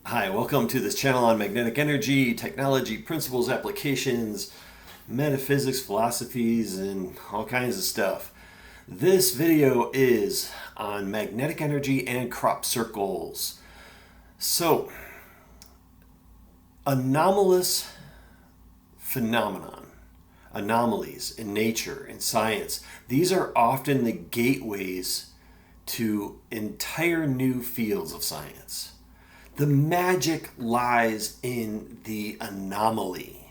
Hi, welcome to this channel on magnetic energy, technology, principles, applications, metaphysics, philosophies, and all kinds of stuff. This video is on magnetic energy and crop circles. So, anomalous phenomenon, anomalies in nature, in science, these are often the gateways to entire new fields of science. The magic lies in the anomaly.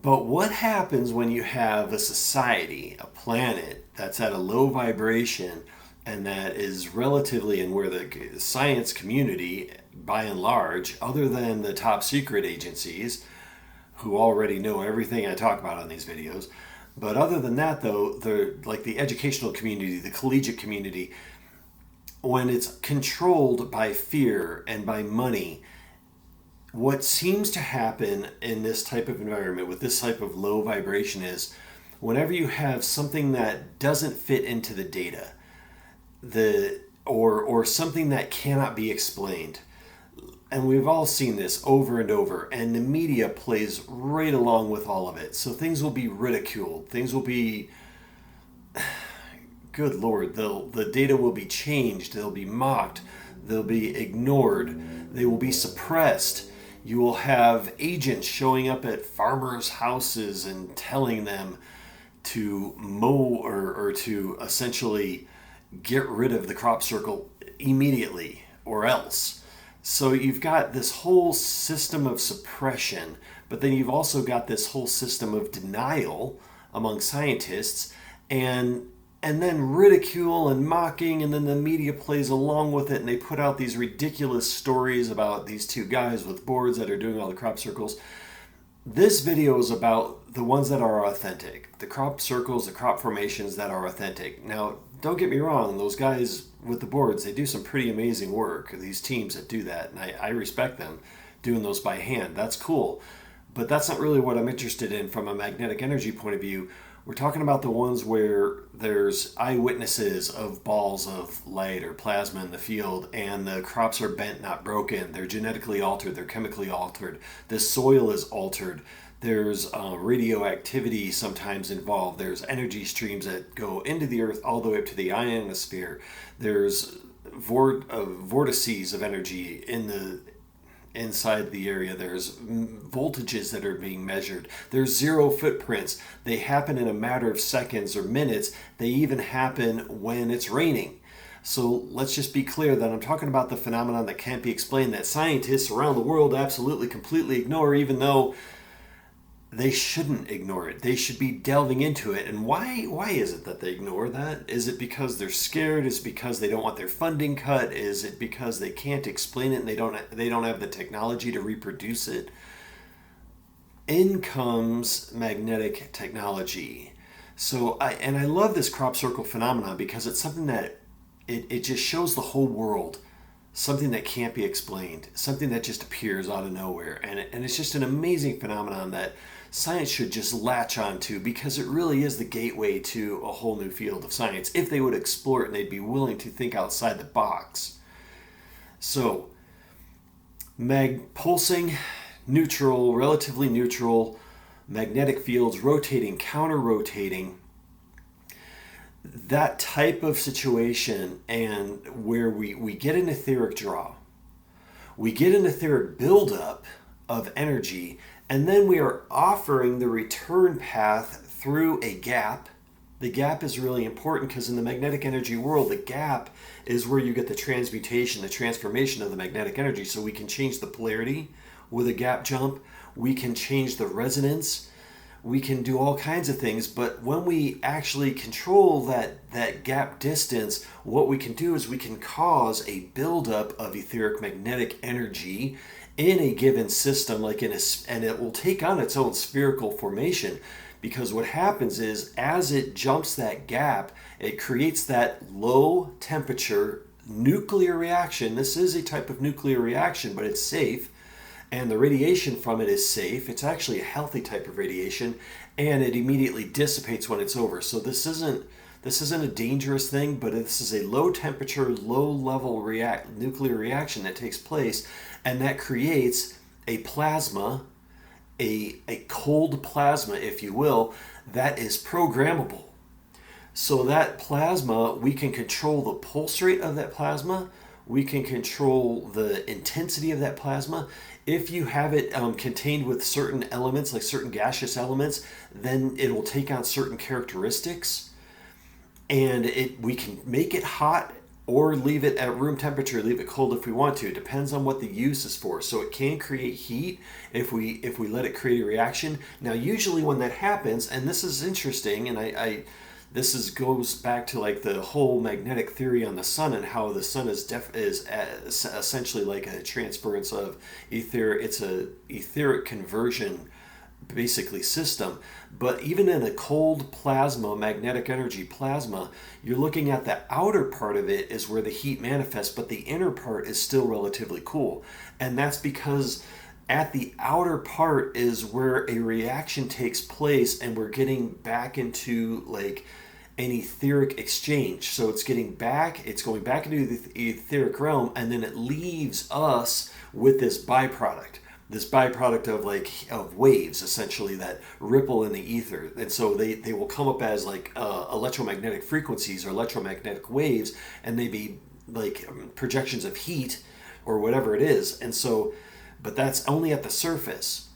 But what happens when you have a society, a planet that's at a low vibration and that is relatively, and where the science community, by and large, other than the top secret agencies who already know everything I talk about on these videos, but other than that, though, they're like the educational community, the collegiate community, when it's controlled by fear and by money, what seems to happen in this type of environment with this type of low vibration is whenever you have something that doesn't fit into the data, or something that cannot be explained. And we've all seen this over and over, and the media plays right along with all of it. So things will be ridiculed, things will be, good lord, the data will be changed, they'll be mocked, they'll be ignored, they will be suppressed. You will have agents showing up at farmers' houses and telling them to mow or to essentially get rid of the crop circle immediately or else. So you've got this whole system of suppression, but then you've also got this whole system of denial among scientists, and then ridicule and mocking, and then the media plays along with it, and they put out these ridiculous stories about these two guys with boards that are doing all the crop circles. This video is about the ones that are authentic, the crop circles, the crop formations that are authentic. Now, don't get me wrong, those guys with the boards, they do some pretty amazing work, these teams that do that, and I respect them doing those by hand. That's cool. But that's not really what I'm interested in from a magnetic energy point of view. We're talking about the ones where there's eyewitnesses of balls of light or plasma in the field, and the crops are bent, not broken. They're genetically altered, they're chemically altered. The soil is altered. There's radioactivity sometimes involved. There's energy streams that go into the earth all the way up to the ionosphere. There's vortices of energy in the inside the area. There's voltages that are being measured. There's zero footprints. They happen in a matter of seconds or minutes. They even happen when it's raining. So let's just be clear that I'm talking about the phenomenon that can't be explained, that scientists around the world absolutely completely ignore, even though they shouldn't ignore it. They should be delving into it. And why is it that they ignore that? Is it because they're scared? Is it because they don't want their funding cut? Is it because they can't explain it and they don't have the technology to reproduce it? In comes magnetic technology. So I love this crop circle phenomenon because it's something that it just shows the whole world something that can't be explained, something that just appears out of nowhere. And it's just an amazing phenomenon that science should just latch onto, because it really is the gateway to a whole new field of science if they would explore it and they'd be willing to think outside the box. So, pulsing, neutral, relatively neutral, magnetic fields, rotating, counter-rotating, that type of situation, and where we get an etheric draw, we get an etheric buildup of energy, and then we are offering the return path through a gap. The gap is really important because in the magnetic energy world, the gap is where you get the transmutation, the transformation of the magnetic energy. So we can change the polarity with a gap jump. We can change the resonance. We can do all kinds of things, but when we actually control that gap distance, what we can do is we can cause a buildup of etheric magnetic energy in a given system, and it will take on its own spherical formation, because what happens is as it jumps that gap, it creates that low temperature nuclear reaction. This is a type of nuclear reaction, but it's safe. And the radiation from it is safe. It's actually a healthy type of radiation, and it immediately dissipates when it's over. So this isn't This isn't a dangerous thing, but this is a low temperature, low level nuclear reaction that takes place, and that creates a plasma, a cold plasma, if you will, that is programmable. So that plasma, we can control the pulse rate of that plasma. We can control the intensity of that plasma. If you have it contained with certain elements, like certain gaseous elements, then it will take on certain characteristics. And we can make it hot or leave it at room temperature, leave it cold if we want to. It depends on what the use is for. So it can create heat if we let it create a reaction. Now, usually when that happens, and this is interesting, and this goes back to like the whole magnetic theory on the sun and how the sun is essentially like a transference of ether. It's a etheric conversion basically system. But even in a cold plasma, magnetic energy plasma, you're looking at the outer part of it is where the heat manifests, but the inner part is still relatively cool. And that's because at the outer part is where a reaction takes place, and we're getting back into like an etheric exchange. So it's going back into the etheric realm, and then it leaves us with this byproduct of waves, essentially, that ripple in the ether. And so they will come up as like electromagnetic frequencies or electromagnetic waves, and they be like projections of heat or whatever it is. And so, but that's only at the surface,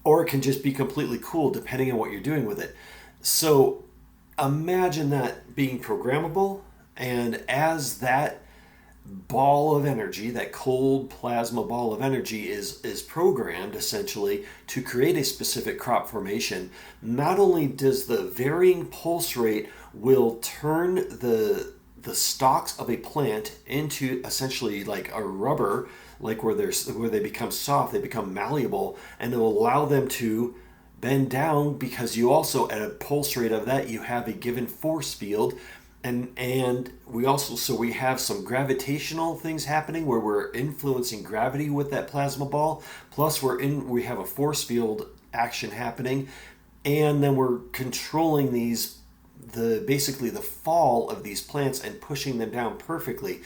or it can just be completely cool depending on what you're doing with it. So imagine that being programmable, and as that ball of energy, that cold plasma ball of energy is programmed essentially to create a specific crop formation, not only does the varying pulse rate will turn the stalks of a plant into essentially like a rubber, like where they become soft, they become malleable, and it will allow them to bend down, because you also, at a pulse rate of that, you have a given force field. And we have some gravitational things happening where we're influencing gravity with that plasma ball. Plus we have a force field action happening, and then we're controlling basically the fall of these plants and pushing them down perfectly.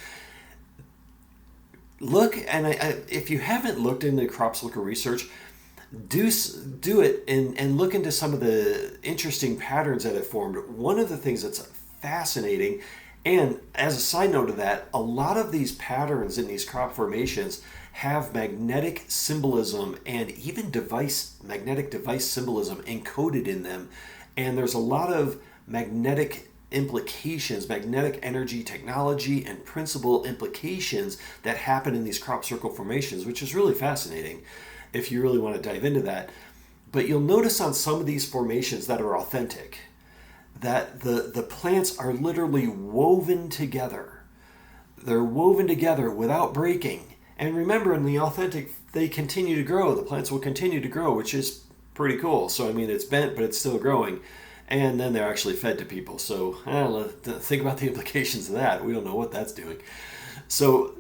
Look, and if you haven't looked into crop circle research, do it and look into some of the interesting patterns that have formed. One of the things that's fascinating, and as a side note of that, a lot of these patterns in these crop formations have magnetic symbolism and even magnetic device symbolism encoded in them. And there's a lot of magnetic implications, magnetic energy technology and principle implications that happen in these crop circle formations, which is really fascinating if you really want to dive into that. But you'll notice on some of these formations that are authentic, that the plants are literally woven together. They're woven together without breaking. And remember, in the authentic, they continue to grow. The plants will continue to grow, which is pretty cool. So, I mean, it's bent, but it's still growing. And then they're actually fed to people. So, think about the implications of that. We don't know what that's doing. So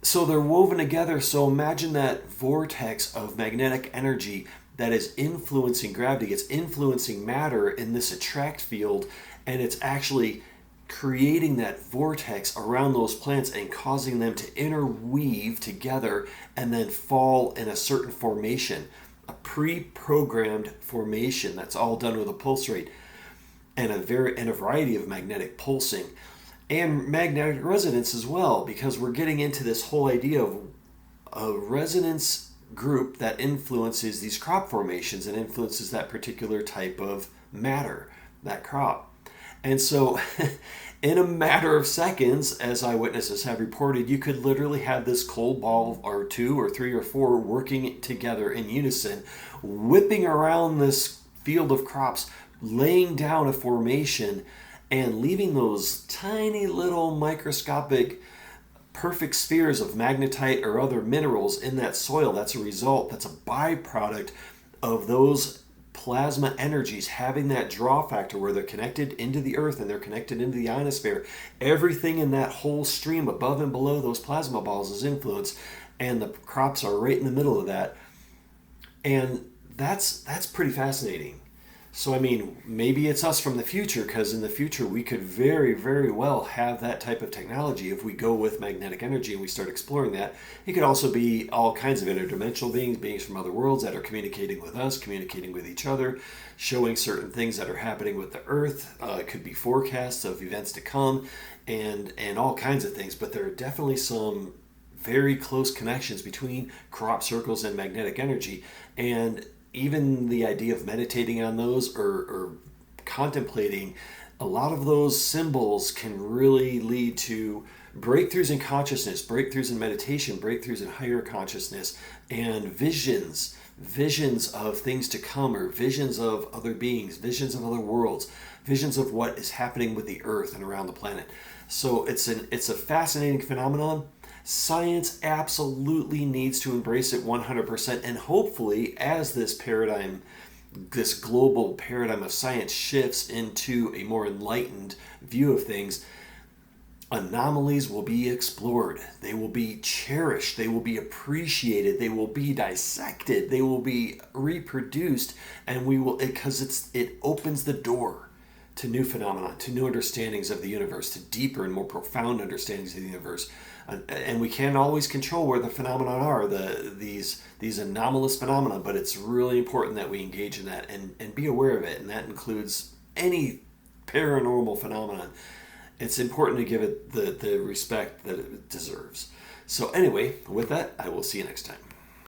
they're woven together. So imagine that vortex of magnetic energy that is influencing gravity. It's influencing matter in this attract field, and it's actually creating that vortex around those plants and causing them to interweave together and then fall in a certain formation, a pre-programmed formation that's all done with a pulse rate and a variety of magnetic pulsing and magnetic resonance as well, because we're getting into this whole idea of a resonance group that influences these crop formations and influences that particular type of matter, that crop. And so in a matter of seconds, as eyewitnesses have reported, you could literally have this cold ball or two or three or four working together in unison, whipping around this field of crops, laying down a formation and leaving those tiny little microscopic perfect spheres of magnetite or other minerals in that soil. That's a result, that's a byproduct of those plasma energies having that draw factor where they're connected into the earth and they're connected into the ionosphere. Everything in that whole stream above and below those plasma balls is influenced, and the crops are right in the middle of that. And that's pretty fascinating. So, I mean, maybe it's us from the future, because in the future we could very, very well have that type of technology if we go with magnetic energy and we start exploring that. It could also be all kinds of interdimensional beings, beings from other worlds that are communicating with us, communicating with each other, showing certain things that are happening with the Earth. It could be forecasts of events to come, and all kinds of things. But there are definitely some very close connections between crop circles and magnetic energy, and even the idea of meditating on those, or contemplating a lot of those symbols, can really lead to breakthroughs in consciousness, breakthroughs in meditation, breakthroughs in higher consciousness, and visions of things to come, or visions of other beings, visions of other worlds, visions of what is happening with the Earth and around the planet. So it's a fascinating phenomenon. Science absolutely needs to embrace it 100%, and hopefully, as this paradigm, this global paradigm of science shifts into a more enlightened view of things, anomalies will be explored. They will be cherished. They will be appreciated. They will be dissected. They will be reproduced, and we will, because it opens the door to new phenomena, to new understandings of the universe, to deeper and more profound understandings of the universe. And we can't always control where the phenomena are, these anomalous phenomena, but it's really important that we engage in that, and be aware of it. And that includes any paranormal phenomenon. It's important to give it the respect that it deserves. So anyway, with that, I will see you next time.